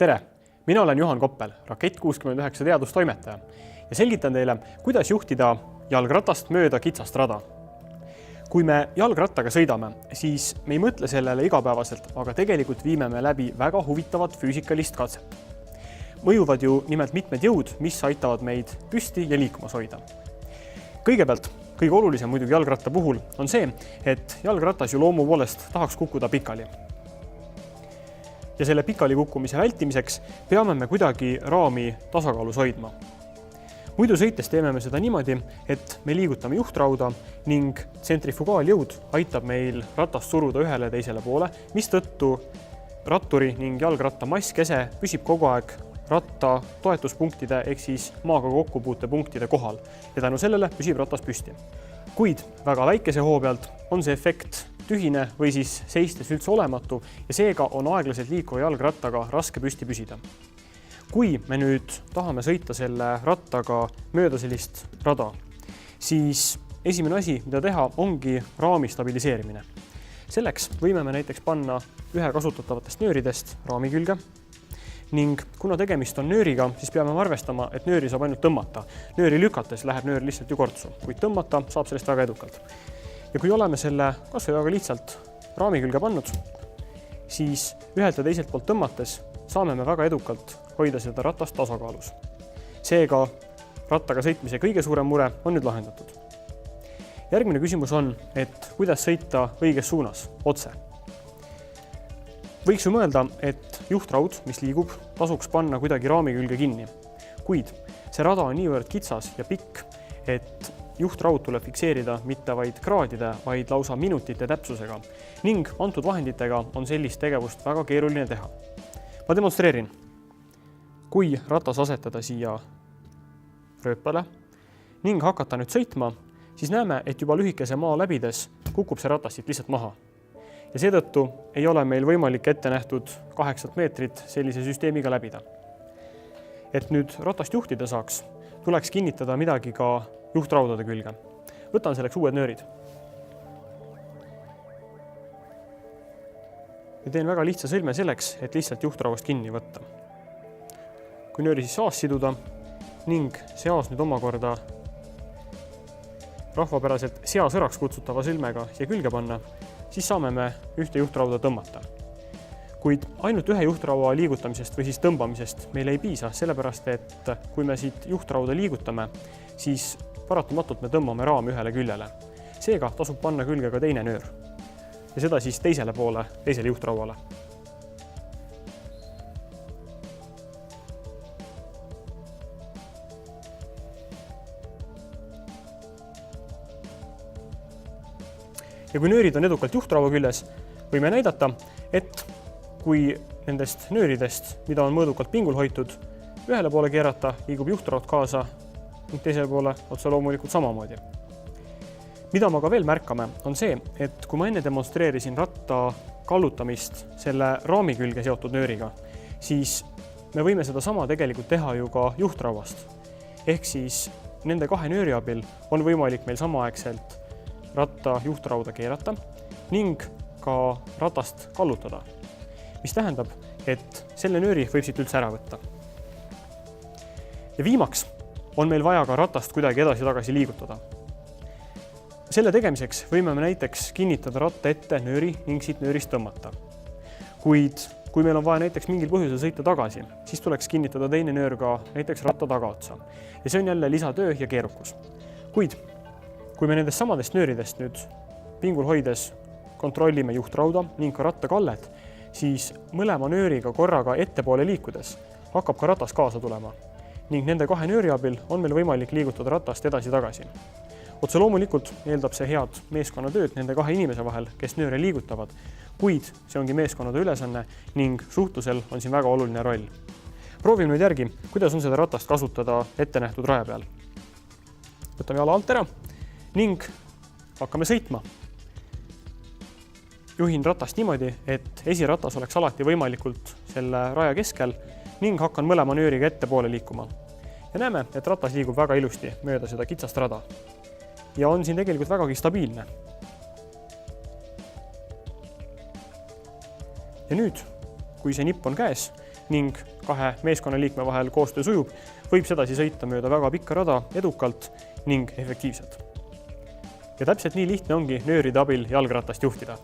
Tere! Mina olen Juhan Koppel, Rakett69 teadustoimetaja ja selgitan teile, kuidas juhtida jalgratast mööda kitsast rada. Kui me jalgrattaga sõidame, siis me ei mõtle sellele igapäevaselt, aga tegelikult viime me läbi väga huvitavat füüsikalist katset. Mõjuvad ju nimelt mitmed jõud, mis aitavad meid püsti ja liikumas hoida. Kõigepealt, kõige olulisem muidugi jalgratta puhul on see, et jalgratas ju loomu poolest tahaks kukkuda pikali. Ja selle pikali kukkumise vältimiseks peame me kuidagi raami tasakaalus hoidma. Muidu sõites teeme me seda niimoodi, et me liigutame juhtrauda ning tsentrifugaaljõud aitab meil ratast suruda ühele teisele poole, mistõttu ratturi ning jalgratta masskese püsib kogu aeg ratta toetuspunktide ehk siis maaga kokkupuutepunktide kohal ja tänu sellele püsib ratas püsti. Kuid väga väikese hoo pealt on see efekt tühine või siis seistes üldse olematu ja seega on aeglaselt liikuva jalgrattaga raske püsti püsida. Kui me nüüd tahame sõita selle rattaga mööda sellist rada, siis esimene asi, mida teha, ongi raami stabiliseerimine. Selleks võime me näiteks panna ühe kasutatavatest nööridest raami külge ning kuna tegemist on nööriga, siis peame arvestama, et nööri saab ainult tõmmata. Nööri lükates läheb nöör lihtsalt ju kortsu, kuid tõmmata saab sellest väga edukalt. Ja kui oleme selle kas või väga lihtsalt raami külge pannud, siis ühelt ja teiselt poolt tõmmates saame me väga edukalt hoida seda ratast tasakaalus. Seega rattaga sõitmise kõige suurem mure on nüüd lahendatud. Järgmine küsimus on, et kuidas sõita õiges suunas, otse. Võiks ju mõelda, et juhtraud, mis liigub, tasuks panna kuidagi raami külge kinni. Kuid see rada on niivõrd kitsas ja pikk, et juhtraud tuleb fikseerida mitte vaid kraadide, vaid lausa minutite täpsusega ning antud vahenditega on sellist tegevust väga keeruline teha. Ma demonstreerin. Kui ratas asetada siia rööpale ning hakata nüüd sõitma, siis näeme, et juba lühikese maa läbides kukub see ratas siit lihtsalt maha. Ja seetõttu ei ole meil võimalik ette nähtud 8 meetrit sellise süsteemiga läbida. Et nüüd ratast juhtida saaks, tuleks kinnitada midagi ka juhtraudade külge. Võtan selleks uued nöörid. Ja teen väga lihtsa sõlme selleks, et lihtsalt juhtrauast kinni võtta. Kui nööri siis saas siduda ning seas nüüd omakorda rahvapäraselt seasõraks kutsutava sõlmega siia külge panna, siis saame me ühte juhtrauda tõmmata. Kuid ainult ühe juhtraua liigutamisest või siis tõmbamisest meil ei piisa, sellepärast et kui me siit juhtrauda liigutame, siis paratamatult me tõmbame raami ühele küljele. Seega tasub panna külge ka teine nöör ja seda siis teisele poole, teisele juhtrauale. Ja kui nöörid on edukalt juhtraua küljes, võime näidata, et kui nendest nööridest, mida on mõõdukalt pingul hoitud, ühele poole keerata, liigub juhtraud kaasa ning teisele poole otse loomulikult samamoodi. Mida ma ka veel märkame, on see, et kui ma enne demonstreerisin ratta kallutamist selle raami külge seotud nööriga, siis me võime seda sama tegelikult teha ju ka juhtrauast. Ehk siis nende kahe nööri abil on võimalik meil samaaegselt ratta juhtrauda keerata ning ka ratast kallutada, mis tähendab, et selle nööri võib siit üldse ära võtta. Ja viimaks on meil vaja ka ratast kuidagi edasi-tagasi liigutada. Selle tegemiseks võime me näiteks kinnitada ratta ette nööri ning siit nöörist tõmmata. Kuid kui meil on vaja näiteks mingil põhjusel sõita tagasi, siis tuleks kinnitada teine nöör ka näiteks ratta tagaotsa. Ja see on jälle lisatöö ja keerukus. Kuid kui me nendest samadest nööridest nüüd pingul hoides kontrollime juhtrauda ning ka ratta kallet, siis mõlema nööriga korraga ettepoole liikudes hakkab ka ratas kaasa tulema ning nende kahe nööri abil on meil võimalik liigutada ratast edasi-tagasi. Otse loomulikult eeldab see head meeskonnatööd nende kahe inimese vahel, kes nööre liigutavad, kuid see ongi meeskonnade ülesanne ning suhtlusel on siin väga oluline roll. Proovime nüüd järgi, kuidas on seda ratast kasutada ette nähtud raja peal. Võtame jala alt ära ning hakkame sõitma. Juhin ratast niimoodi, et esiratas oleks alati võimalikult selle raja keskel ning hakkan mõlema nööriga ettepoole liikuma. Ja näeme, et ratas liigub väga ilusti mööda seda kitsast rada. Ja on siin tegelikult vägagi stabiilne. Ja nüüd, kui see nipp on käes, ning kahe meeskonnaliikme vahel koostöö sujub, võib sedasi sõita mööda väga pikka rada edukalt ning efektiivselt. Ja täpselt nii lihtne ongi nööride abil jalgratast juhtida.